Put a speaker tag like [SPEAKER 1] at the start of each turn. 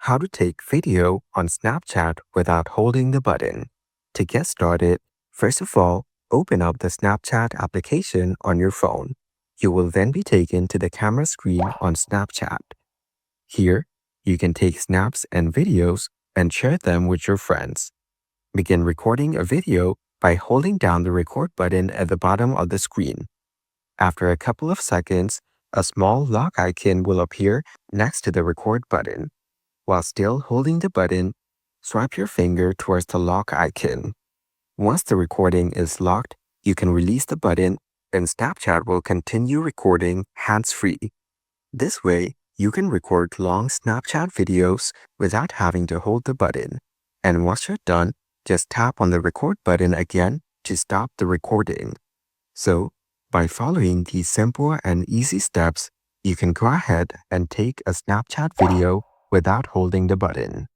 [SPEAKER 1] How to take video on Snapchat without holding the button. To get started, first of all, open up the Snapchat application on your phone. You will then be taken to the camera screen on Snapchat. Here, you can take snaps and videos and share them with your friends. Begin recording a video by holding down the record button at the bottom of the screen. After a couple of seconds, a small lock icon will appear next to the record button. While still holding the button, swipe your finger towards the lock icon. Once the recording is locked, you can release the button and Snapchat will continue recording hands-free. This way, you can record long Snapchat videos without having to hold the button. And once you're done, just tap on the record button again to stop the recording. So, by following these simple and easy steps, you can go ahead and take a Snapchat video without holding the button.